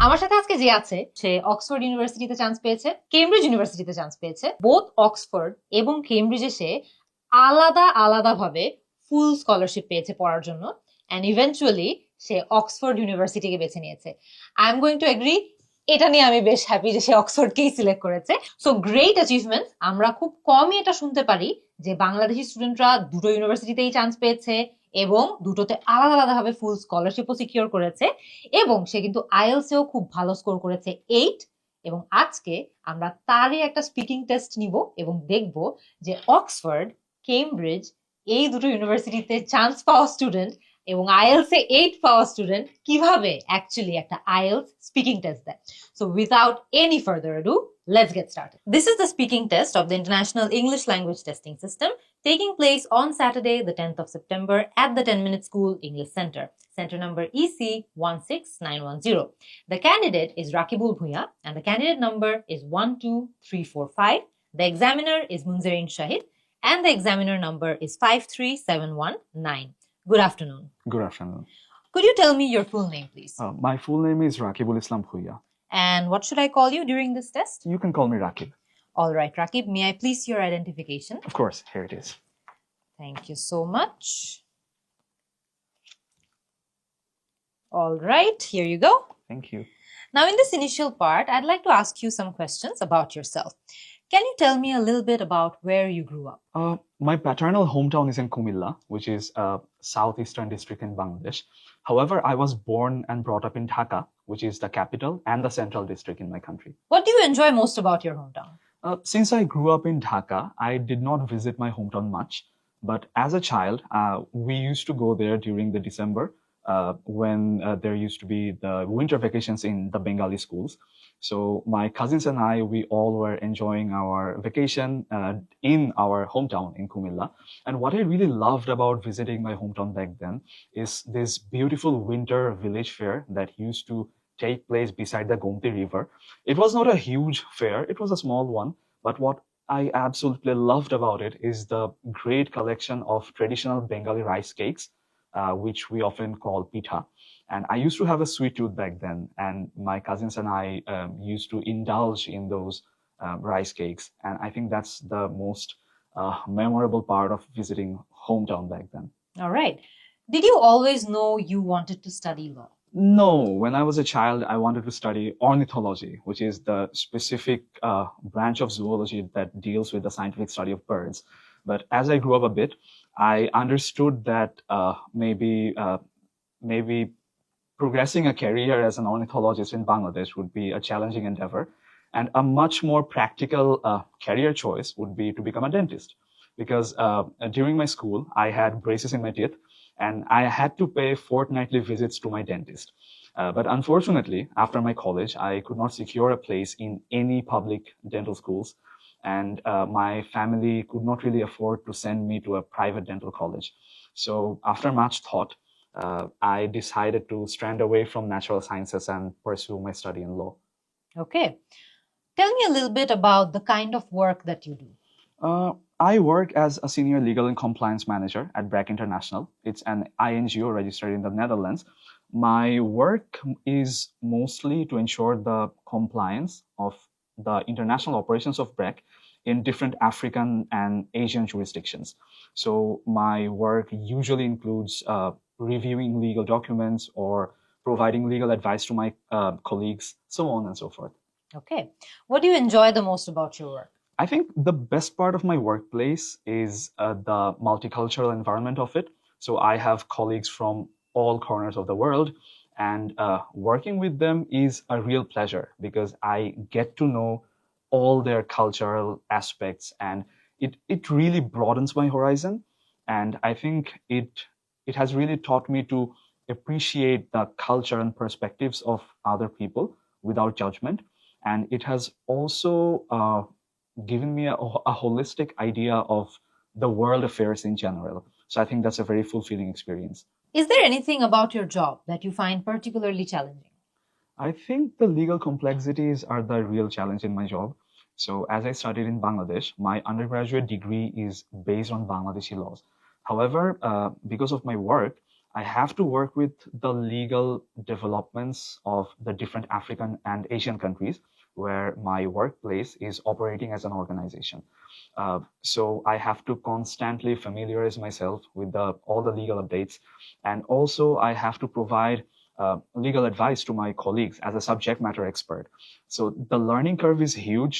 আমার সাথে আজকে যে আছে সে অক্সফোর্ড ইউনিভার্সিটিতে চান্স পেয়েছে, কেমব্রিজ ইউনিভার্সিটিতে চান্স পেয়েছে। বোথ অক্সফোর্ড এবং কেমব্রিজে সে আলাদা আলাদা ভাবে ফুল স্কলারশিপ পেয়েছে পড়ার জন্য, এন্ড ইভেন্চুয়ালি সে অক্সফোর্ড ইউনিভার্সিটিকে বেছে নিয়েছে। I am going to agri, এটা নিয়ে আমি বেশ হ্যাপি যে সে অক্সফোর্ডকেই সিলেক্ট করেছে। So great achievement. আমরা খুব কমই এটা শুনতে পারি যে বাংলাদেশি স্টুডেন্টরা দুটো ইউনিভার্সিটিতেই চান্স পেয়েছে এবং দুটোতে আলাদা আলাদা ভাবে ফুল স্কলারশিপও সিকিউর করেছে, এবং সে কিন্তু আইএলস এও খুব ভালো স্কোর করেছে 8। এবং আজকে আমরা তারই একটা স্পিকিং টেস্ট নিব এবং দেখব যে অক্সফোর্ড, কেমব্রিজ এই দুটো ইউনিভার্সিটিতে চান্স পাওয়া স্টুডেন্ট এবং আইএলস এ 8 পাওয়া স্টুডেন্ট কিভাবে অ্যাকচুয়ালি একটা আইএলস স্পিকিং টেস্ট দেয়। So without any further ado, let's get started. This is the speaking test of the International English Language Testing System, taking place on Saturday, the 10th of September at the 10-Minute School English Center. Center number EC 16910. The candidate is Rakibul Bhuya and the candidate number is 12345. The examiner is Munzarin Shahid and the examiner number is 53719. Good afternoon. Good afternoon. Could you tell me your full name, please? My full name is Rakibul Islam Bhuya. And what should I call you during this test? You can call me Rakib. All right, Rakib, may I please your identification? Of course, here it is. Thank you so much. All right, here you go. Thank you. Now, in this initial part, I'd like to ask you some questions about yourself. Can you tell me a little bit about where you grew up? My paternal hometown is in Kumilla, which is a southeastern district in Bangladesh. However, I was born and brought up in Dhaka, which is the capital and the central district in my country. What do you enjoy most about your hometown? Since I grew up in Dhaka, I did not visit my hometown much. But as a child, we used to go there during the December when there used to be the winter vacations in the Bengali schools. So my cousins and I, we all were enjoying our vacation in our hometown in Kumilla. And what I really loved about visiting my hometown back then is this beautiful winter village fair that used to take place beside the Gomti River. It was not a huge fair, it was a small one, but what I absolutely loved about it is the great collection of traditional Bengali rice cakes, which we often call pitha. And I used to have a sweet tooth back then, and my cousins and I used to indulge in those rice cakes. And I think that's the most memorable part of visiting hometown back then. All right. Did you always know you wanted to study law? No, when I was a child, I wanted to study ornithology, which is the specific branch of zoology that deals with the scientific study of birds. But as I grew up a bit, I understood that maybe progressing a career as an ornithologist in Bangladesh would be a challenging endeavor, and a much more practical career choice would be to become a dentist. Because during my school, I had braces in my teeth, and I had to pay fortnightly visits to my dentist. But unfortunately, after my college, I could not secure a place in any public dental schools, and my family could not really afford to send me to a private dental college. So after much thought, I decided to strand away from natural sciences and pursue my study in law. Okay. Tell me a little bit about the kind of work that you do. I work as a senior legal and compliance manager at BRAC International. It's an INGO registered in the Netherlands. My work is mostly to ensure the compliance of the international operations of BRAC in different African and Asian jurisdictions. So my work usually includes reviewing legal documents or providing legal advice to my colleagues, so on and so forth. Okay. What do you enjoy the most about your work? I think the best part of my workplace is the multicultural environment of it. So I have colleagues from all corners of the world, and working with them is a real pleasure because I get to know all their cultural aspects, and it really broadens my horizon. And I think it has really taught me to appreciate the culture and perspectives of other people without judgment. And it has also given me a holistic idea of the world affairs in general. So I think that's a very fulfilling experience. Is there anything about your job that you find particularly challenging? I think the legal complexities are the real challenge in my job. So as I studied in Bangladesh, my undergraduate degree is based on Bangladeshi laws. However, because of my work, I have to work with the legal developments of the different African and Asian countries where my workplace is operating as an organization. So I have to constantly familiarize myself with all the legal updates. And also I have to provide legal advice to my colleagues as a subject matter expert. So the learning curve is huge.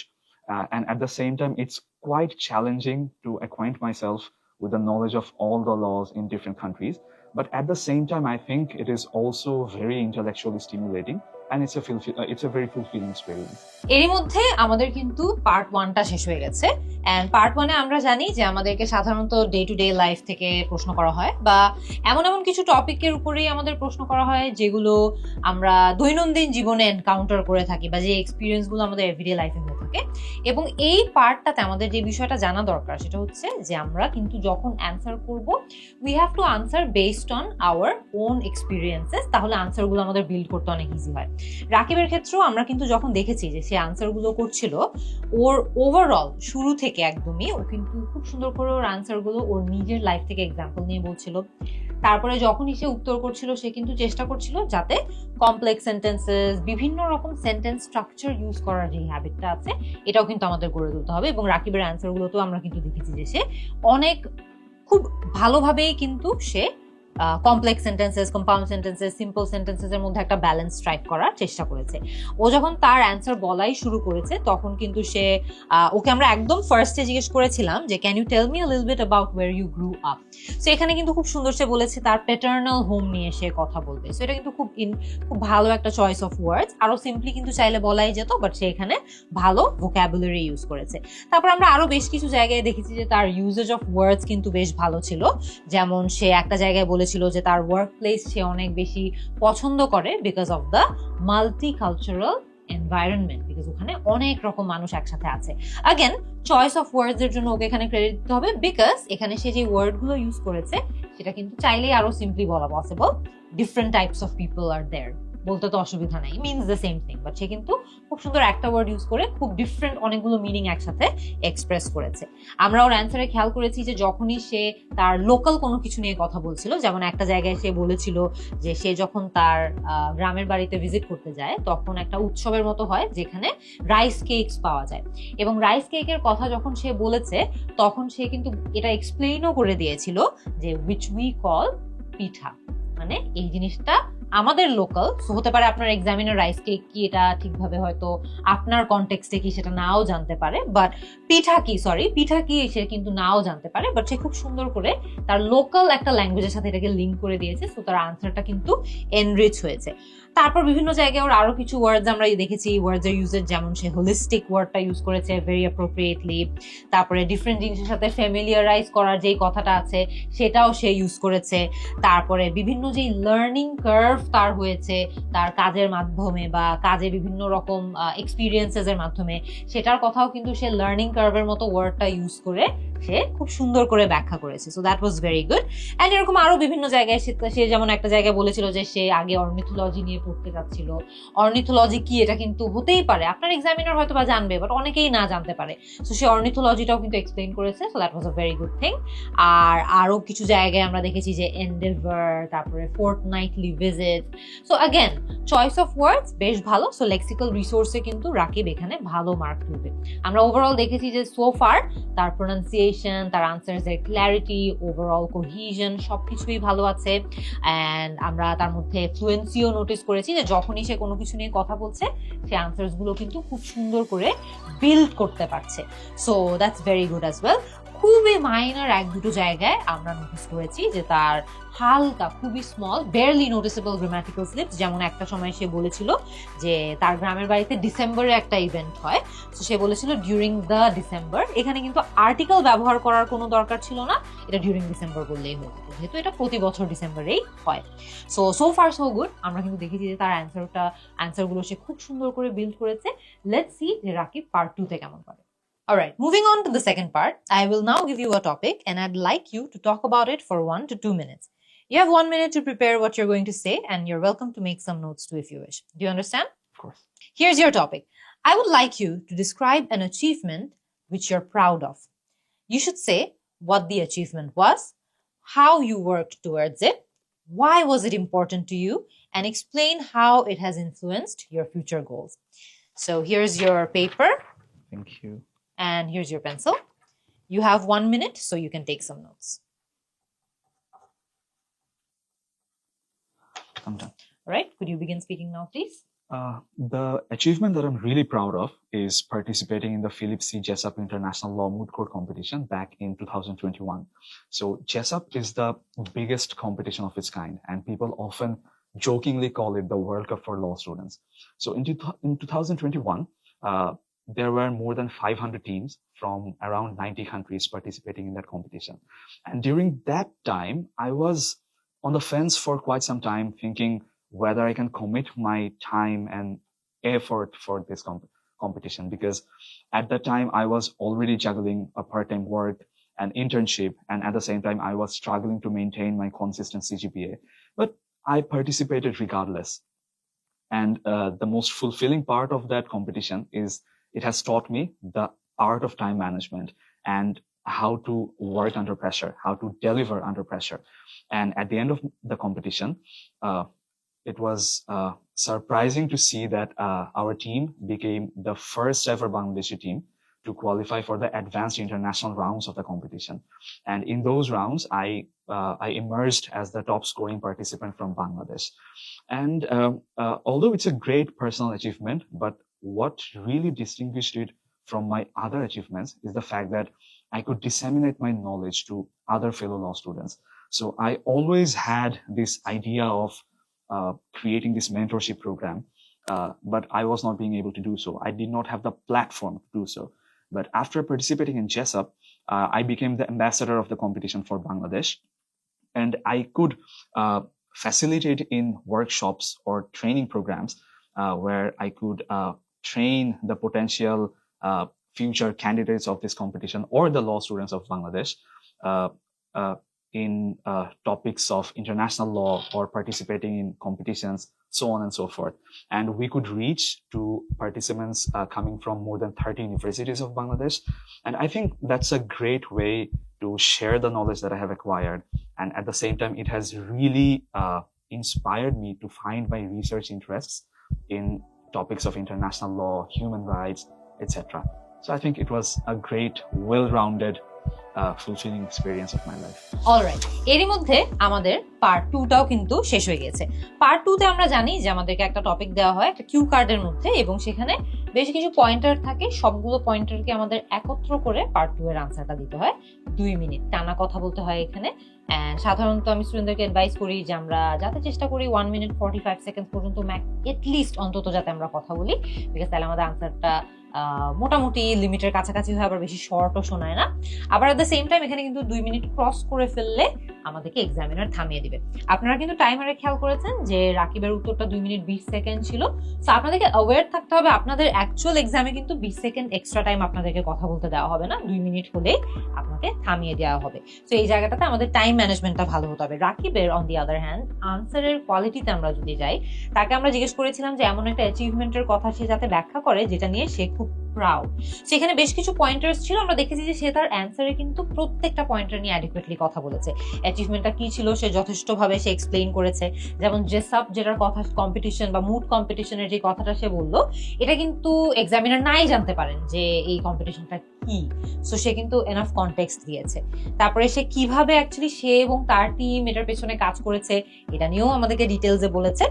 And at the same time, it's quite challenging to acquaint myself with the knowledge of all the laws in different countries. But at the same time, I think it is also very intellectually stimulating, and it's a very fulfilling experience. এরই মধ্যে আমাদের কিন্তু part 1টা শেষ হয়ে গেছে। And part 1-এ আমরা জানি যে আমাদেরকে সাধারণত ডে টু ডে লাইফ থেকে প্রশ্ন করা হয়, বা এমন এমন কিছু টপিকের উপরেই আমাদের প্রশ্ন করা হয় যেগুলো আমরা দৈনন্দিন জীবনে এনকাউন্টার করে থাকি, বা যে এক্সপিরিয়েন্সগুলো আমাদের এভরিডে লাইফে হয়ে থাকে। এবং এই পার্টটাতে আমাদের যে বিষয়টা জানা দরকার সেটা হচ্ছে যে আমরা কিন্তু যখন অ্যান্সার করব, we have to answer based on our own experiences, তাহলে আনসারগুলো আমাদের বিল্ড করতে অনেক ইজি হয়। রাকিবের ক্ষেত্রেও আমরা কিন্তু যখন দেখেছি যে সে আনসারগুলো করছিল, ওর ওভারঅল শুরু থেকে একদমই ও কিন্তু খুব সুন্দর করে ওর আনসারগুলো ওর নিজের লাইফ থেকে এক্সাম্পল নিয়ে বলছিল। তারপরে যখনই সে উত্তর করছিল সে কিন্তু চেষ্টা করছিল যাতে কমপ্লেক্স সেন্টেন্সেস, বিভিন্ন রকম সেন্টেন্স স্ট্রাকচার ইউজ করার যে হ্যাবিটটা আছে এটাও কিন্তু আমাদের গড়ে তুলতে হবে। এবং রাকিবের অ্যান্সারগুলোতেও আমরা কিন্তু দেখেছি যে সে অনেক খুব ভালোভাবেই কিন্তু সে complex sentences, compound sentences, simple সেন্টেন্সেসের মধ্যে একটা ব্যালেন্স স্ট্রাইক করার চেষ্টা করেছে। ও যখন তার অ্যান্সার বলাই শুরু করেছে তখন কিন্তু সে ওকে আমরা একদম ফার্স্টে জিজ্ঞেস করেছিলাম যে can you tell me a little bit about where you grew up. So এখানে কিন্তু খুব সুন্দর সে বলেছে তার প্যাটার্নাল হোম নিয়ে সে কথা বলবে। সো এটা কিন্তু খুব ভালো একটা চয়েস অফ ওয়ার্ডস। আরো সিম্পলি কিন্তু চাইলে বলাই যেত, বাট সে এখানে ভালো ভোকাবুলারি ইউজ করেছে। তারপর আমরা আরো বেশ কিছু জায়গায় দেখেছি যে তার ইউজেজ অফ ওয়ার্ডস কিন্তু বেশ ভালো ছিল। যেমন সে একটা জায়গায় বলেছিল যে তার ওয়ার্ক প্লেস সে অনেক বেশি পছন্দ করে because of the multicultural environment, because ওখানে অনেক রকম মানুষ একসাথে আছে। আগেন চয়েস অফ ওয়ার্ডস এর জন্য ওকে এখানে ক্রেডিট দিতে হবে, বিকজ এখানে সে যে ওয়ার্ড গুলো ইউজ করেছে সেটা কিন্তু চাইলেই আরো সিম্পলি বলা possible. Different types of people আর দেয়ার, বলতে তো অসুবিধা নাই, means the same thing, but সে কিন্তু খুব সুন্দর একটা ওয়ার্ড ইউজ করে খুব ডিফারেন্ট অনেকগুলো মিনিং একসাথে এক্সপ্রেস করেছে। আমরা ওর অ্যান্সারে খেয়াল করেছি যে যখনই সে তার লোকাল কোনো কিছু নিয়ে কথা বলছিল, যেমন একটা জায়গায় সে বলেছিল যে সে যখন তার গ্রামের বাড়িতে ভিজিট করতে যায় তখন একটা উৎসবের মতো হয় যেখানে রাইস কেকস পাওয়া যায়, এবং রাইস কেকের কথা যখন সে বলেছে তখন সে কিন্তু এটা এক্সপ্লেইনও করে দিয়েছিল যে উইচ উই কল পিঠা, মানে এই জিনিসটা আমাদের লোকাল। হতে পারে আপনার এক্সামিনার রাইস কেক কি এটা ঠিকভাবে হয়তো আপনার কনটেক্সটে কি সেটা নাও জানতে পারে, বাট পিঠা কি সে কিন্তু নাও জানতে পারে, বাট সে খুব সুন্দর করে তার লোকাল একটা ল্যাঙ্গুয়েজের সাথে এটাকে লিঙ্ক করে দিয়েছে। সো তার আনসারটা কিন্তু এনরিচ হয়েছে। তারপর বিভিন্ন জায়গায় ওর আরো কিছু ওয়ার্ডস আমরা দেখেছি, ওয়ার্ডস এর ইউজের, যেমন সে হোলিস্টিক ওয়ার্ডটা ইউজ করেছে ভেরি অ্যাপ্রোপ্রিয়েটলি। তারপরে ডিফারেন্ট জিনিসের সাথে ফ্যামিলিয়ারাইজ করার যেই কথাটা আছে সেটাও সে ইউজ করেছে। তারপরে বিভিন্ন যেই লার্নিং কার্ভ তার হয়েছে তার কাজের মাধ্যমে বা কাজে বিভিন্ন রকম এক্সপিরিয়েন্সেস এর মাধ্যমে, সেটার কথাও কিন্তু সে লার্নিং কার্ভের মতো ওয়ার্ডটা ইউজ করে সে খুব সুন্দর করে ব্যাখ্যা করেছে। So that was very good. And এরকম আরো বিভিন্ন জায়গায় সে যেমন একটা জায়গায় বলেছিল যে সে আগে অর্নিথোলজি নিয়ে পড়তে যাচ্ছিল। অর্নিথোলজি কি এটা কিন্তু হতেই পারে আপনার এক্সামিনার হয়তো বা জানবে, বাট অনেকেই না জানতে পারে। সো সে অর্নিথোলজিটাও কিন্তু এক্সপ্লেইন করেছে। So that was a very good thing. আর আরো কিছু জায়গায় আমরা দেখেছি যে এন্ডেভার, তারপরে fortnightly visit. So again choice of words বেশ ভালো। সো লেক্সিক্যাল রিসোর্সে কিন্তু রাকিব এখানে ভালো মার্ক তুলবে। আমরা ওভারঅল দেখেছি যে সো ফার তার প্রোনাউন্সিয়েশন, তার আনসারস এর ক্ল্যারিটি, ওভারঅল কোহিশন সবকিছুই ভালো আছে। অ্যান্ড আমরা তার মধ্যে ফ্লুয়েন্সিও নোটিস করেছি যে যখনই সে কোনো কিছু নিয়ে কথা বলছে সে আনসারস গুলো কিন্তু খুব সুন্দর করে বিল্ড করতে পারছে। So that's very good as well. খুবই মাইনর এক দুটো জায়গায় আমরা নোটিস করেছি যে তার হালকা খুবই small barely noticeable grammatical slips. যেমন একটা সময় সে বলেছিল যে তার গ্রামের বাড়িতে ডিসেম্বরে একটা ইভেন্ট হয়, তো সে বলেছিল ডিউরিং দ্য ডিসেম্বর। এখানে কিন্তু আর্টিকেল ব্যবহার করার কোনো দরকার ছিল না, এটা ডিউরিং ডিসেম্বর বললেই হতো, যেহেতু এটা প্রতি বছর ডিসেম্বরেই হয়। So far so good. আমরা কিন্তু দেখেছি যে তার অ্যান্সারগুলো সে খুব সুন্দর করে বিল্ড করেছে। লেটস সি যে রাকিব পার্ট 2 তে কেমন পারে। Alright, moving on to the second part, I will now give you a topic and I'd like you to talk about it for 1 to 2 minutes. You have 1 minute to prepare what you're going to say and you're welcome to make some notes too if you wish. Do you understand? Of course. Here's your topic. I would like you to describe an achievement which you're proud of. You should say what the achievement was, how you worked towards it, why was it important to you, and explain how it has influenced your future goals. So here's your paper Thank you. and here's your pencil. You have 1 minute, so you can take some notes. I'm done. All right, could you begin speaking now, please? The achievement that I'm really proud of is participating in the Philip C. Jessup International Law Moot Court competition back in 2021. So Jessup is the biggest competition of its kind, and people often jokingly call it the World Cup for law students. So in 2021, there were more than 500 teams from around 90 countries participating in that competition. And during that time, I was on the fence for quite some time, thinking whether I can commit my time and effort for this competition, because at that time I was already juggling a part-time work, an internship, and at the same time I was struggling to maintain my consistent CGPA. But I participated regardless. And the most fulfilling part of that competition is it has taught me the art of time management and how to work under pressure, how to deliver under pressure. And at the end of the competition, it was surprising to see that our team became the first ever Bangladeshi team to qualify for the advanced international rounds of the competition. And in those rounds, I emerged as the top scoring participant from Bangladesh. And although it's a great personal achievement, but what really distinguished it from my other achievements is the fact that I could disseminate my knowledge to other fellow law students. So I always had this idea of creating this mentorship program, but I was not being able to do so. I did not have the platform to do so. But after participating in Jessup, I became the ambassador of the competition for Bangladesh, and I could facilitate in workshops or training programs where I could train the potential future candidates of this competition or the law students of Bangladesh in topics of international law or participating in competitions, so on and so forth. And we could reach to participants coming from more than 30 universities of Bangladesh. And I think that's a great way to share the knowledge that I have acquired. And at the same time, it has really inspired me to find my research interests in topics of international law, human rights, etc. So I think it was a great, well-rounded, fulfilling experience of my life. Alright, এরই মধ্যে আমাদের part 2টাও কিন্তু শেষ হয়ে গেছে। Part 2তে আমরা জানি যে আমাদেরকে একটা টপিক দেওয়া হয় একটা কিউ কার্ডের মধ্যে, এবং সেখানে বেশ কিছু পয়েন্টার থাকে। সবগুলো পয়েন্টারকে আমাদের একত্র করে পার্ট 2 এর আনসারটা দিতে হয়। 2 মিনিট টানা কথা বলতে হয় এখানে। সাধারণত আমি স্টুডেন্টদেরকে অ্যাডভাইস করি যে আমরা যাতে চেষ্টা করি 1 মিনিট 45 সেকেন্ড পর্যন্ত এটলিস্ট অন্তত যাতে আমরা কথা বলি, বিকজ তাহলে আমাদের আনসারটা মোটামুটি লিমিটের কাছাকাছি হয়, আবার বেশি শর্টও শোনায় না। আবার এট দ্য সেম টাইম এখানে কিন্তু 2 মিনিট ক্রস করে ফেললে আমাদেরকে এক্সামিনার থামিয়ে দিবে। আপনারা কিন্তু টাইমারে খেয়াল করেছেন যে রাকিবের উত্তরটা 2 মিনিট 20 সেকেন্ড ছিল। সো আপনাদেরকে অ্যাওয়্যার থাকতে হবে, আপনাদের অ্যাকচুয়াল এক্সামে কিন্তু 20 সেকেন্ড এক্সট্রা টাইম আপনাদেরকে কথা বলতে দেওয়া হবে না, 2 মিনিট হলে আপনাকে থামিয়ে দেওয়া হবে। সো এই জায়গাটাতে আমাদের টাইম ম্যানেজমেন্টটা ভালো হতে হবে। রাকিবের অন দি আদার হ্যান্ড আনসারের কোয়ালিটিতে আমরা যদি যাই, তাকে আমরা জিজ্ঞেস করেছিলাম যে এমন একটা অ্যাচিভমেন্টের কথা সে যাতে ব্যাখ্যা করে যেটা নিয়ে সে খুব প্রাউড। সেখানে বেশ কিছু পয়েন্টার্স ছিল, আমরা দেখেছি যে সে তার অ্যান্সারে কিন্তু প্রত্যেকটা পয়েন্টার নিয়ে অ্যাডিকুয়েটলি কথা বলেছে। অ্যাচিভমেন্টটা কি ছিল সে যথেষ্টভাবে সে এক্সপ্লেইন করেছে। যেমন জেসাপ যেটার কথা কম্পিটিশন বা মুড কম্পিটিশনের যে কথাটা সে বললো, এটা কিন্তু এক্সামিনার নাই জানতে পারেন যে এই কম্পিটিশনটা কি। সো সে কিন্তু এনাফ কনটেক্সট দিয়েছে। তারপরে সে কিভাবে অ্যাকচুয়ালি সে এবং তার টিম এটার পেছনে কাজ করেছে এটা নিয়েও আমাদেরকে ডিটেলসে বলেছে।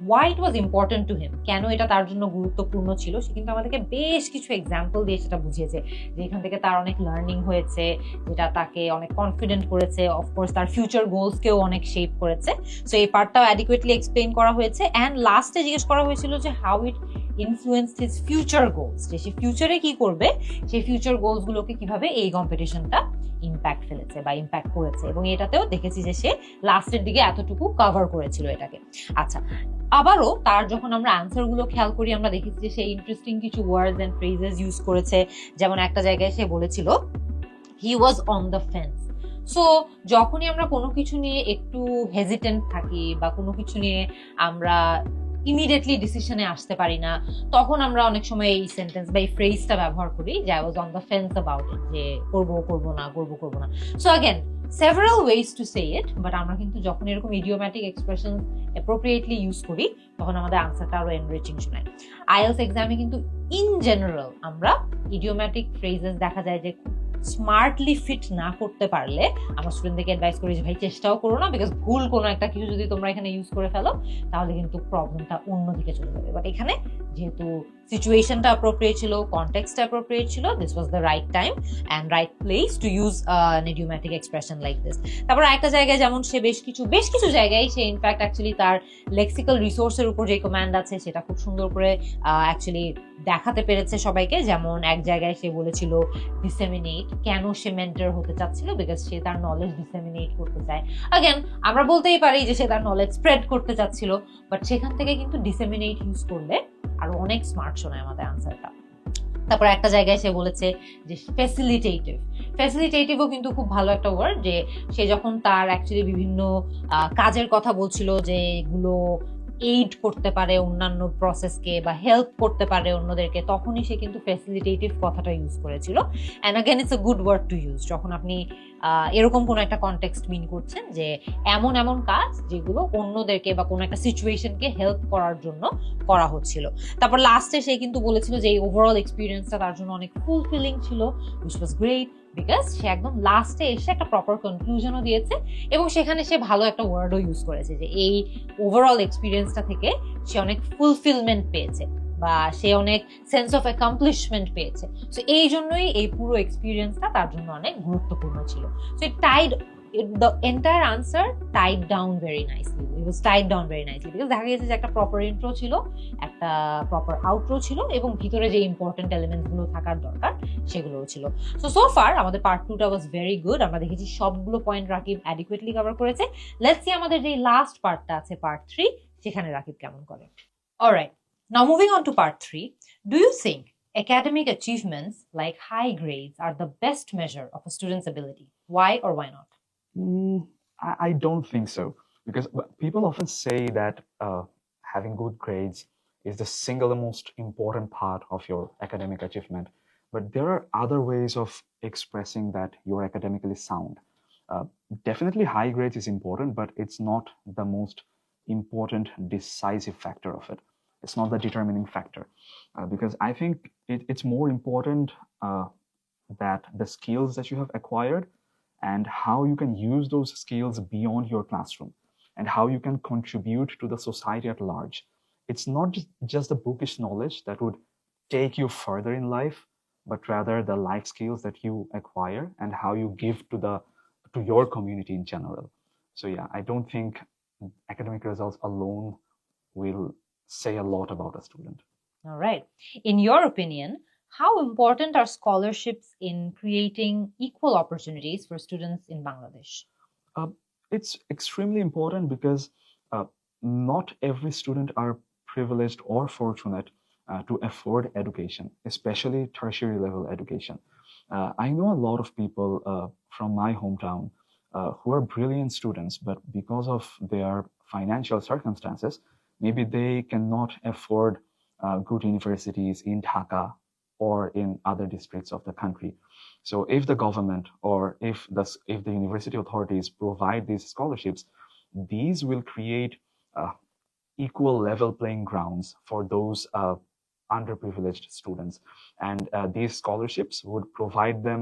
Why it was important to him, কেন এটা তার জন্য গুরুত্বপূর্ণ ছিল, সে কিন্তু আমাদেরকে বেশ কিছু এক্সাম্পল দিয়ে সেটা বুঝিয়েছে যে এখান থেকে তার অনেক লার্নিং হয়েছে, যেটা তাকে অনেক কনফিডেন্ট করেছে, অফকোর্স তার ফিউচার গোলসকেও অনেক শেপ করেছে। সো এই পার্টটাও অ্যাডিকুয়েটলি এক্সপ্লেইন করা হয়েছে। অ্যান্ড লাস্টে জিজ্ঞেস করা হয়েছিল যে how it influenced his future goals, যে সে ফিউচারে কি করবে, সেই ফিউচার গোলস গুলোকে কিভাবে এই কম্পিটিশনটা ইম্প্যাক্ট ফেলেছে বা ইম্প্যাক্ট করেছে। এবং এটাতেও দেখেছি যে সে লাস্টের দিকে এতটুকু কভার করেছিল এটাকে। আচ্ছা, আবারও তার যখন আমরা আনসার গুলো খেয়াল করি, আমরা দেখেছি যে সে ইন্টারেস্টিং কিছু ওয়ার্ডস এন্ড ফ্রেজেস ইউজ করেছে। যেমন একটা জায়গায় সে বলেছিল he was on the fence. So যখনই আমরা কোনো কিছু নিয়ে একটু হেজিটেন্ট থাকি বা কোনো কিছু নিয়ে আমরা ইমিডিয়েটলি ডিসিশনে আসতে পারি না, তখন আমরা অনেক সময় এই সেন্টেন্স বা এই ফ্রেজটা ব্যবহার করি যে I was on the fence about it, যে করবো করবো না, করবো করবো না। So again several ways to say it, but আমরা কিন্তু যখন এরকম idiomatic expression appropriately use করি তখন আমাদের আনসারটা আরো এনরিচিং শোনায়। IELTS এক্সামে কিন্তু ইন জেনারেল আমরা idiomatic phrases দেখা যায় যে স্মার্টলি ফিট না করতে পারলে আমরা স্টুডেন্টদেরকে অ্যাডভাইস করি যে ভাই চেষ্টাও করো না, বিকজ ভুল কোনো একটা কিছু যদি তোমরা এখানে ইউজ করে ফেলো তাহলে কিন্তু প্রবলেমটা অন্যদিকে চলে যাবে। বাট এখানে যেহেতু সিচুয়েশনটা অ্যাপ্রোপ্রিয়েট ছিল, কনটেক্সটটা অ্যাপ্রোপ্রিয়েট ছিল, this was the right time and right place to use an idiomatic expression like this. তারপর একটা জায়গায় যেমন সে বেশ কিছু জায়গায় সে ইনফ্যাক্ট অ্যাকচুয়ালি তার লেক্সিক্যাল রিসোর্সের উপর যে কমান্ড আছে সেটা খুব সুন্দর করে অ্যাকচুয়ালি দেখাতে পেরেছে সবাইকে। যেমন এক জায়গায় সে বলেছিল ডিসেমিনেট, কেন সে মেন্টর হতে চাচ্ছিল, বিকজ সে তার নলেজ ডিসেমিনেট করতে চায়। আগেন আমরা বলতেই পারি যে সে তার নলেজ স্প্রেড করতে চাচ্ছিল, বাট সেখান থেকে কিন্তু ডিসেমিনেট ইউজ করলে আরো অনেক স্মার্ট শোনায় আমাদের আনসারটা। তারপর একটা জায়গায় সে বলেছে যে ফ্যাসিলিটেটিভও কিন্তু খুব ভালো একটা ওয়ার্ড, যে সে যখন তার অ্যাকচুয়ালি বিভিন্ন কাজের কথা বলছিল যে এগুলো এইড করতে পারে অন্যান্য প্রসেসকে বা হেল্প করতে পারে অন্যদেরকে, তখনই সে কিন্তু ফ্যাসিলিটেটিভ কথাটা ইউজ করেছিল। And again it's a good word to use যখন আপনি এরকম কোনো একটা কনটেক্সট মিন করছেন যে এমন এমন কাজ যেগুলো অন্যদেরকে বা কোনো একটা সিচুয়েশনকে হেল্প করার জন্য করা হচ্ছিল। তারপর লাস্টে সে কিন্তু বলেছিল যে এই ওভারঅল এক্সপিরিয়েন্সটা তার জন্য অনেক ফুলফিলিং ছিল, উইচ ওয়াজ গ্রেট, বিকজ সে একদম লাস্টে এসে একটা প্রপার কনক্লুশনও দিয়েছে এবং সেখানে সে ভালো একটা ওয়ার্ডও ইউজ করেছে যে এই ওভারঅল এক্সপিরিয়েন্সটা থেকে সে অনেক ফুলফিলমেন্ট পেয়েছে বা সে অনেক সেন্স অফ অ্যাকমপ্লিশমেন্ট পেয়েছে। সো এই জন্যই এই পুরো এক্সপিরিয়েন্সটা তার জন্য অনেক গুরুত্বপূর্ণ ছিল। So it tied the entire answer tied down very nicely. It was tied down very nicely because দেখা গেছে যে একটা প্রপার ইন্ট্রো ছিল, একটা প্রপার আউটরো ছিল এবং ভিতরে যে ইম্পর্টেন্ট এলিমেন্টস গুলো থাকার দরকার সেগুলোও ছিল। সো ফার আমাদের পার্ট 2টা ওয়াজ ভেরি গুড। আমরা দেখেছি সবগুলো পয়েন্ট রাকিব অ্যাডিকুয়েটলি কভার করেছে। লেটস সি আমাদের যে লাস্ট পার্টটা আছে পার্ট 3, সেখানে রাকিব কেমন করে। Alright, now moving on to part 3, do you think academic achievements like high grades are the best measure of a student's ability? Why or why not? I don't think so, because people often say that having good grades is the single most important part of your academic achievement. But there are other ways of expressing that you're academically sound. Definitely high grades is important, but it's not the most important decisive factor of it. It's not the determining factor, because I think it's more important that the skills that you have acquired and how you can use those skills beyond your classroom and how you can contribute to the society at large. It's not just the bookish knowledge that would take you further in life, but rather the life skills that you acquire and how you give to your community in general. So yeah, I don't think academic results alone will say a lot about a student. All right. In your opinion, how important are scholarships in creating equal opportunities for students in Bangladesh? It's extremely important because not every student are privileged or fortunate to afford education, especially tertiary level education. I know a lot of people from my hometown who are brilliant students, but because of their financial circumstances, maybe they cannot afford good universities in Dhaka or in other districts of the country. So if the government or if the university authorities provide these scholarships, these will create equal level playing grounds for those underprivileged students. And these scholarships would provide them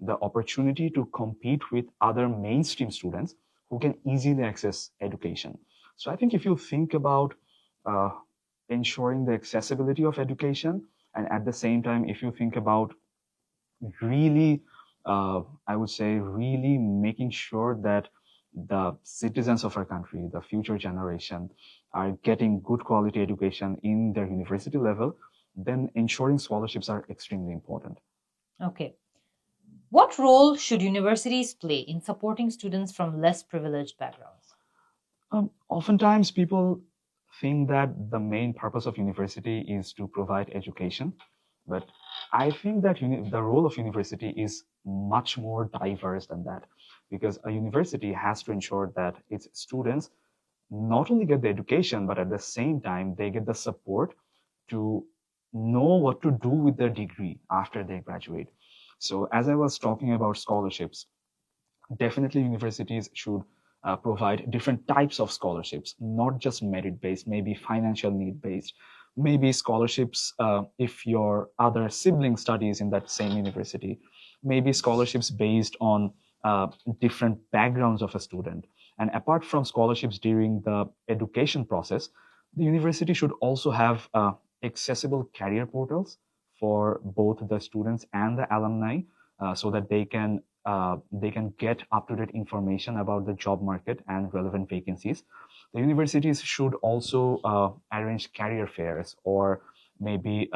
the opportunity to compete with other mainstream students who can easily access education. So I think if you think about ensuring the accessibility of education, and at the same time, if you think about really, I would say, really making sure that the citizens of our country, the future generation, are getting good quality education in their university level, then ensuring scholarships are extremely important. Okay. What role should universities play in supporting students from less privileged backgrounds? Oftentimes, people think that the main purpose of university is to provide education, but I think that the role of university is much more diverse than that, because a university has to ensure that its students not only get the education, but at the same time, they get the support to know what to do with their degree after they graduate. So as I was talking about scholarships, definitely universities should provide different types of scholarships, not just merit-based, maybe financial need-based, maybe scholarships if your other sibling studies in that same university, maybe scholarships based on different backgrounds of a student. And apart from scholarships during the education process, the university should also have accessible career portals for both the students and the alumni, so that they can get up-to-date information about the job market and relevant vacancies. The universities should also arrange career fairs or maybe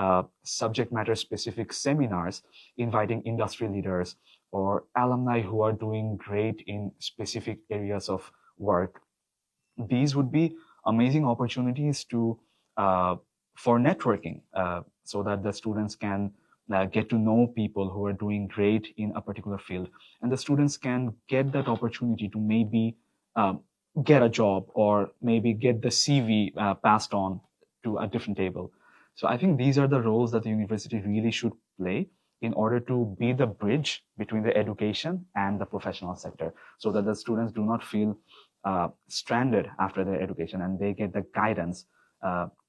subject matter specific seminars inviting industry leaders or alumni who are doing great in specific areas of work. These would be amazing opportunities to for networking, so that the students can get to know people who are doing great in a particular field, and the students can get that opportunity to maybe get a job or maybe get the CV passed on to a different table. So I think these are the roles that the university really should play in order to be the bridge between the education and the professional sector, so that the students do not feel stranded after their education and they get the guidance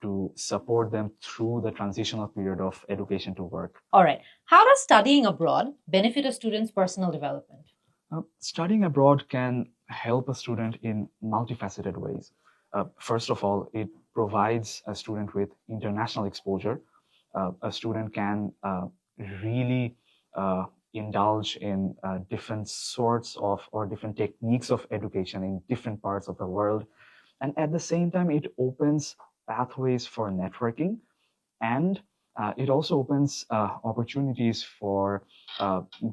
to support them through the transitional period of education to work. All right. How does studying abroad benefit a student's personal development? Studying abroad can help a student in multifaceted ways. First of all, it provides a student with international exposure. A student can really indulge in different sorts of or different techniques of education in different parts of the world. And at the same time, it opens pathways for networking, and it also opens opportunities for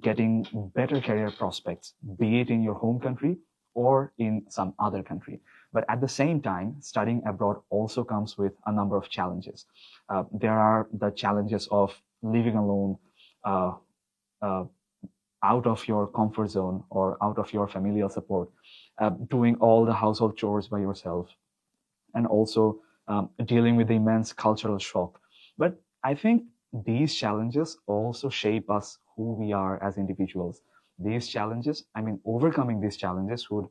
getting better career prospects, be it in your home country or in some other country. But at the same time, studying abroad also comes with a number of challenges. There are the challenges of living alone, uh, uh, out of your comfort zone or out of your familial support, doing all the household chores by yourself, and also dealing with the immense cultural shock. But I think these challenges also shape us who we are as individuals. These challenges, I mean, overcoming these challenges would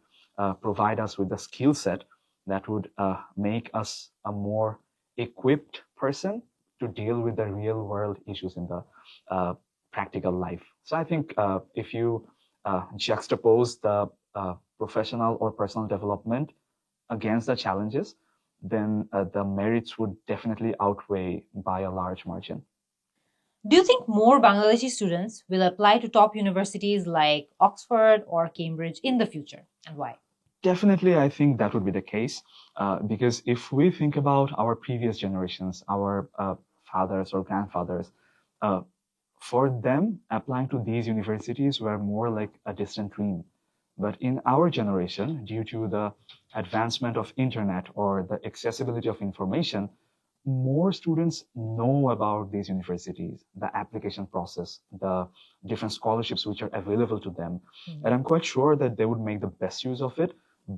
provide us with the skill set that would make us a more equipped person to deal with the real world issues in the practical life. So I think if you juxtapose the professional or personal development against the challenges, then the merits would definitely outweigh by a large margin. Do you think more Bangladeshi students will apply to top universities like Oxford or Cambridge in the future, and why? Definitely, I think that would be the case, because if we think about our previous generations, our fathers or grandfathers, uh, for them, applying to these universities were more like a distant dream. But in our generation, due to the advancement of internet or the accessibility of information, more students know about these universities, the application process, the different scholarships which are available to them. And I'm quite sure that they would make the best use of it.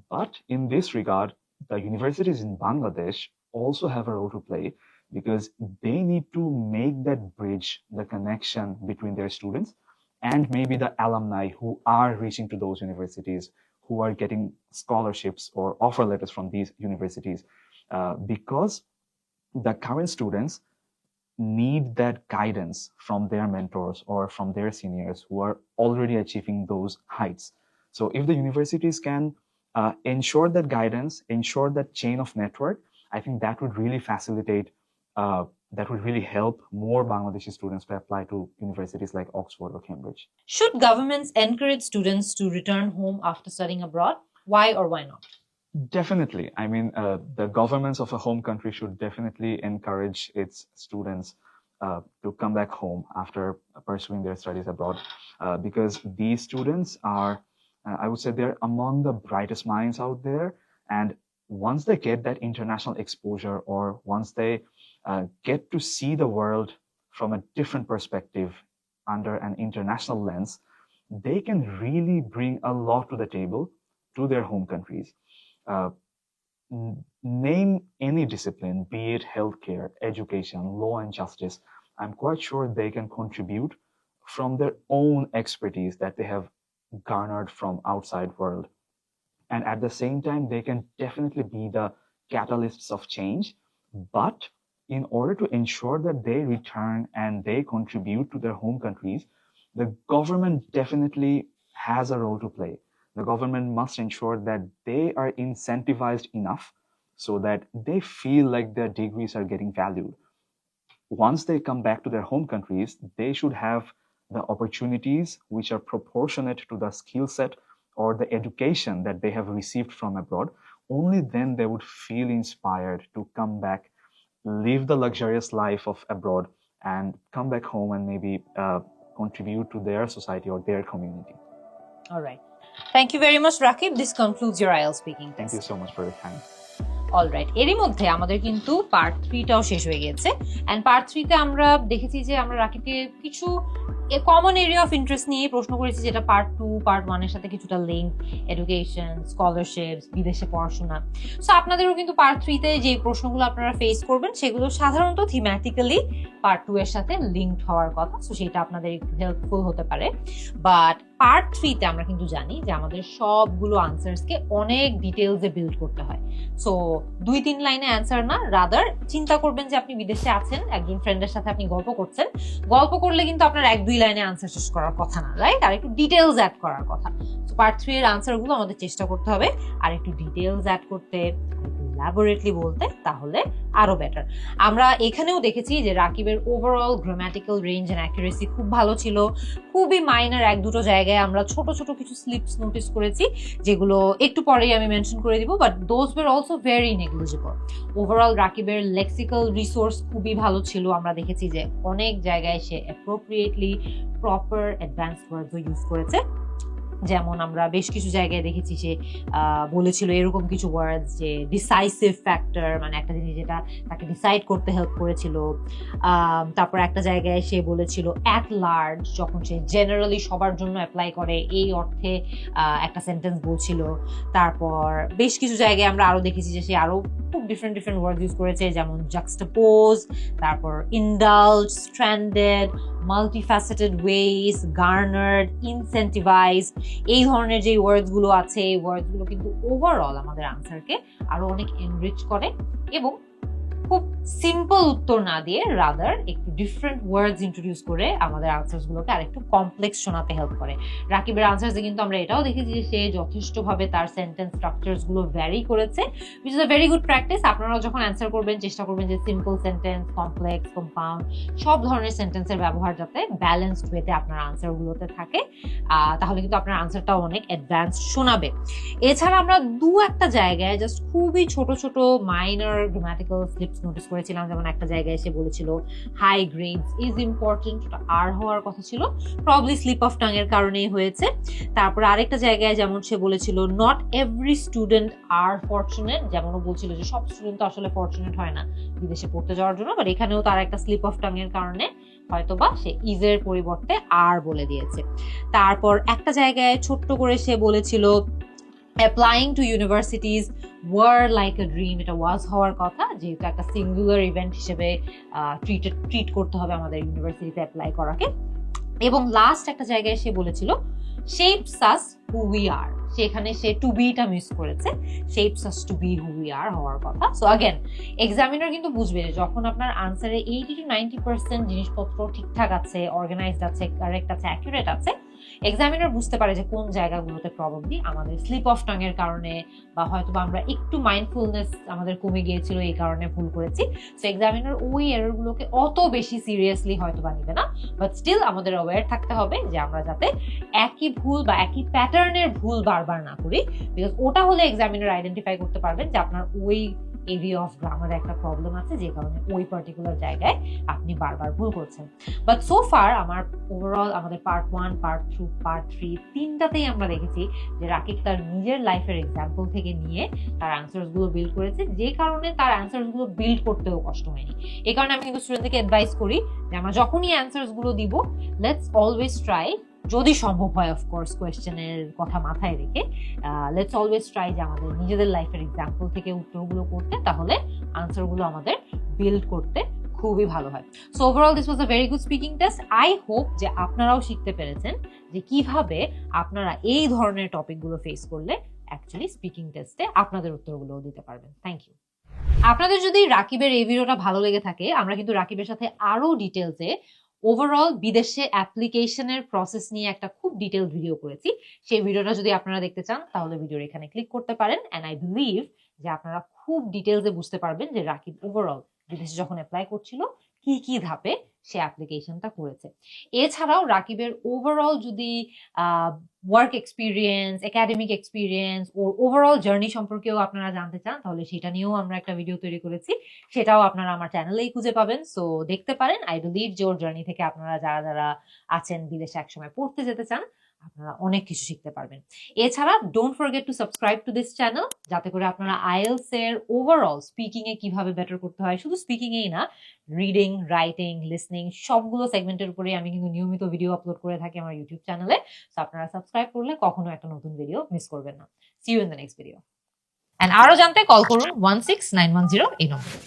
But in this regard, the universities in Bangladesh also have a role to play, because they need to make that bridge, the connection between their students and maybe the alumni who are reaching to those universities, who are getting scholarships or offer letters from these universities, because the current students need that guidance from their mentors or from their seniors who are already achieving those heights. So if the universities can ensure that guidance, ensure that chain of network, I think that would really facilitate, that would really help more Bangladeshi students to apply to universities like Oxford or Cambridge. Should governments encourage students to return home after studying abroad? Why or why not? Definitely. I mean, the governments of a home country should definitely encourage its students to come back home after pursuing their studies abroad, because these students are, I would say, they're among the brightest minds out there. And once they get that international exposure, or once they get to see the world from a different perspective under an international lens, they can really bring a lot to the table to their home countries. Uh, Name any discipline, be it healthcare, education, law, and justice. I'm quite sure they can contribute from their own expertise that they have garnered from outside world. And at the same time, they can definitely be the catalysts of change. But in order to ensure that they return and they contribute to their home countries, the government definitely has a role to play. The government must ensure that they are incentivized enough so that they feel like their degrees are getting valued. Once they come back to their home countries, they should have the opportunities which are proportionate to the skill set or the education that they have received from abroad. Only then they would feel inspired to come back, live the luxurious life of abroad, and come back home and maybe contribute to their society or their community. All right. Thank you very much, Rakib. This concludes your IELTS speaking test. Thank you so much for your time. Alright, এরই মধ্যে আমাদের কিন্তু part 3টাও শেষ হয়ে গিয়েছে। And part 3তে আমরা দেখেছি যে আমরা রাকিবকে কিছু কমন এরিয়া অফ ইন্টারেস্ট নিয়ে প্রশ্ন করেছি, যেটা পার্ট 2 পার্ট 1 এর সাথে কিছুটা লিঙ্ক, এডুকেশন, স্কলারশিপস, বিদেশে পড়াশোনা। সো আপনাদেরও কিন্তু পার্ট 3তে যে প্রশ্নগুলো আপনারা ফেস করবেন সেগুলো সাধারণত থিম্যাটিক্যালি পার্ট 2 এর সাথে লিঙ্কড হওয়ার কথা। সো সেটা আপনাদের একটু হেল্পফুল হতে পারে। বাট পার্ট 3তে আমরা কিন্তু জানি যে আমাদের সবগুলো আনসার্সকে অনেক ডিটেলসে বিল্ড করতে হয়। সো 2-3 লাইনে অ্যান্সার না, রাদার চিন্তা করবেন যে আপনি বিদেশে আছেন, একজন ফ্রেন্ডের সাথে আপনি গল্প করছেন, গল্প করলে কিন্তু আপনার 1-2 লাইনে আনসার শেষ করার কথা না, রাইট? আর একটু ডিটেলস অ্যাড করার কথা। সো পার্ট 3 এর আনসারগুলো আমাদের চেষ্টা করতে হবে আর একটু ডিটেলস অ্যাড করতে, elaborately বলতে, তাহলে আরো বেটার। আমরা এখানেও দেখেছি যে রাকিবের overall grammatical range and accuracy খুব ভালো ছিল। খুবই মাইনার 1-2 জায়গায় আমরা ছোট ছোট কিছু স্লিপস নোটিস করেছি, যেগুলো একটু পরেই আমি মেনশন করে দিব, but those were also very negligible. Overall রাকিবের লেক্সিক্যাল রিসোর্স খুবই ভালো ছিল। আমরা দেখেছি যে অনেক জায়গায় সে appropriately proper advance words use করেছে। যেমন আমরা বেশ কিছু জায়গায় দেখেছি সে বলেছিল এরকম কিছু ওয়ার্ডস যে ডিসাইসিভ ফ্যাক্টর, মানে একটা জিনিস যেটা তাকে ডিসাইড করতে হেল্প করেছিল। তারপর একটা জায়গায় সে বলেছিল অ্যাট লার্জ, যখন সে জেনারেলি সবার জন্য অ্যাপ্লাই করে এই অর্থে একটা সেন্টেন্স বলছিল। তারপর বেশ কিছু জায়গায় আমরা আরো দেখেছি যে সে আরো খুব ডিফারেন্ট ওয়ার্ড ইউজ করেছে, যেমন জাক্সটাপোজ, তারপর ইন্ডালজ, স্ট্র্যান্ডেড, মাল্টিফ্যাসেটেড ওয়েজ, গার্নার্ড, ইনসেন্টিভাইজ। এই ধরনের যে ওয়ার্ডসগুলো আছে, এই ওয়ার্ডসগুলো কিন্তু ওভারঅল আমাদের আনসারকে আরো অনেক এনরিচ করে এবং খুব সিম্পল উত্তর না দিয়ে রাদার একটু ডিফারেন্ট ওয়ার্ডস ইন্ট্রোডিউস করে আমাদের আনসারসগুলোকে আরেকটু কমপ্লেক্স শোনাতে হেল্প করে। রাকিবের আনসারসে কিন্তু আমরা এটাও দেখেছি যে সে যথেষ্টভাবে তার সেন্টেন্স স্ট্রাকচারসগুলো ভ্যারি করেছে, which is a very good practice. আপনারাও যখন অ্যান্সার করবেন চেষ্টা করবেন যে সিম্পল সেন্টেন্স, কমপ্লেক্স, কম্পাউন্ড সব ধরনের সেন্টেন্সের ব্যবহার যাতে ব্যালেন্সড ওয়েতে আপনার আনসারগুলোতে থাকে, তাহলে কিন্তু আপনার আনসারটাও অনেক অ্যাডভান্সড শোনাবে। এছাড়া আমরা 2-1 জায়গায় জাস্ট খুবই ছোট ছোট মাইনর গ্রামাটিক্যাল স্লিপস নোটিস করেছিলাম। যেমন একটা জায়গায় সে বলেছিল হাই গ্রেডস ইজ ইম্পর্টেন্ট, আর হওয়ার কথা ছিল, প্রবলি স্লিপ অফ টাং এর কারণেই হয়েছে। তারপর আরেকটা জায়গায় যেমন সে বলেছিল not every student are fortunate, যেমন ও বলছিল যে সব স্টুডেন্ট তো আসলে ফরচুনেট হয় না বিদেশে পড়তে যাওয়ার জন্য, বাট এখানেও তার একটা স্লিপ অফ টাং এর কারণে হয়তোবা সে ইজের পরিবর্তে আর বলে দিয়েছে। তারপর একটা জায়গায় ছোট্ট করে সে বলেছিল applying to universities were like a dream, এটা ওয়াজ হওয়ার কথা, যেহেতু একটা সিঙ্গুলার ইভেন্ট হিসেবে ট্রিট করতে হবে আমাদের ইউনিভার্সিটিতে অ্যাপ্লাই করাকে। এবং লাস্ট একটা জায়গায় সে বলেছিল shapes us who we are, সেখানে সে টু বিটা মিস করেছে, shapes us to be who we are হওয়ার কথা। সো अगेन এক্সামিনার কিন্তু বুঝবে যে যখন আপনার আনসারে 80-90% জিনিসপত্র ঠিকঠাক আছে, অর্গানাইজড আছে, কারেক্ট আছে, অ্যাকুরেট আছে, এক্সামিনার বুঝতে পারে যে কোন জায়গাগুলোতে প্রবাবলি আমাদের স্লিপ অফ টাং এর কারণে বা হয়তো আমরা একটু মাইন্ডফুলনেস আমাদের কমে গিয়েছিল এই কারণে ভুল করেছি। সো এক্সামিনার ওই এররগুলোকে অত বেশি সিরিয়াসলি হয়তো বা নিবে না, বাট স্টিল আমাদের অ্যাওয়্যার থাকতে হবে যে আমরা যাতে একই ভুল বা একই প্যাটার্নের ভুল বারবার না করি, বিকজ ওটা হলে এক্সামিনার আইডেন্টিফাই করতে পারবেন যে আপনার ওই এরিয়া অফ গ্রামারে একটা প্রবলেম আছে, যে কারণে ওই পার্টিকুলার জায়গায় আপনি বারবার ভুল করছেন। বাট সো ফার আমার ওভারঅল আমাদের পার্ট 1, পার্ট 2, পার্ট 3 তিনটাতেই আমরা দেখেছি যে রাকিব তার নিজের লাইফের এক্সাম্পল থেকে নিয়ে তার আনসারসগুলো বিল্ড করেছে, যে কারণে তার আনসারসগুলো বিল্ড করতেও কষ্ট হয়নি। এই কারণে আমি কিন্তু স্টুডেন্টদেরকে অ্যাডভাইস করি যে আমরা যখনই অ্যান্সারসগুলো দিব, লেটস অলওয়েজ ট্রাই, যদি সম্ভব হয় অফকোর্স কোয়েশ্চেনের কথা মাথায় রেখে, লেটস অলওয়েজ ট্রাই যে আমাদের নিজেদের লাইফের এক্সাম্পল থেকে উত্তরগুলো করতে, তাহলে আনসারগুলো আমাদের বিল্ড করতে খুবই ভালো হয়। So overall this was a very good speaking test. I hope যে আপনারাও শিখতে পেরেছেন যে কিভাবে আপনারা এই ধরনের টপিকগুলো ফেস করলে অ্যাকচুয়ালি স্পিকিং টেস্টে আপনাদের উত্তরগুলোও দিতে পারবেন। Thank you. আপনাদের যদি রাকিবের এই ভিডিওটা ভালো লেগে থাকে, আমরা কিন্তু রাকিবের সাথে আরো ডিটেলসে ওভারঅল বিদেশে অ্যাপ্লিকেশনের প্রসেস নিয়ে একটা খুব ডিটেল ভিডিও করেছি। সেই ভিডিওটা যদি আপনারা দেখতে চান তাহলে ভিডিওর এখানে ক্লিক করতে পারেন। অ্যান্ড আই বিলিভ যে আপনারা খুব ডিটেলসে বুঝতে পারবেন যে রাকিব ওভারঅল বিদেশে যখন অ্যাপ্লাই করছিল কি কি ধাপে সে অ্যাপ্লিকেশনটা করেছে। এছাড়াও রাকিবের ওভারঅল যদি ওয়ার্ক এক্সপিরিয়েন্স, একাডেমিক এক্সপিরিয়েন্স ও ওভারঅল জার্নি সম্পর্কেও আপনারা জানতে চান তাহলে সেটা নিয়েও আমরা একটা ভিডিও তৈরি করেছি, সেটাও আপনারা আমার চ্যানেলেই খুঁজে পাবেন। সো দেখতে পারেন। আই বিলিভ যে ওর জার্নি থেকে আপনারা যারা যারা আছেন বিদেশে একসময় পড়তে যেতে চান আপনারা অনেক কিছু শিখতে পারবেন। এছাড়া don't forget to subscribe to this channel, যাতে করে আপনারা আইএলটিএস এর ওভারঅল স্পিকিং এ কিভাবে বেটার করতে হয়, শুধু স্পিকিং এই না, রিডিং, রাইটিং, লিসনিং সবগুলো সেগমেন্টের উপরে আমি কিন্তু নিয়মিত ভিডিও আপলোড করে থাকি আমার ইউটিউব চ্যানেলে। সো আপনারা সাবস্ক্রাইব করলে কখনো একটা নতুন ভিডিও মিস করবেন না। See you in the next video. And আরো জানতে কল করুন 16910 এই নম্বরে।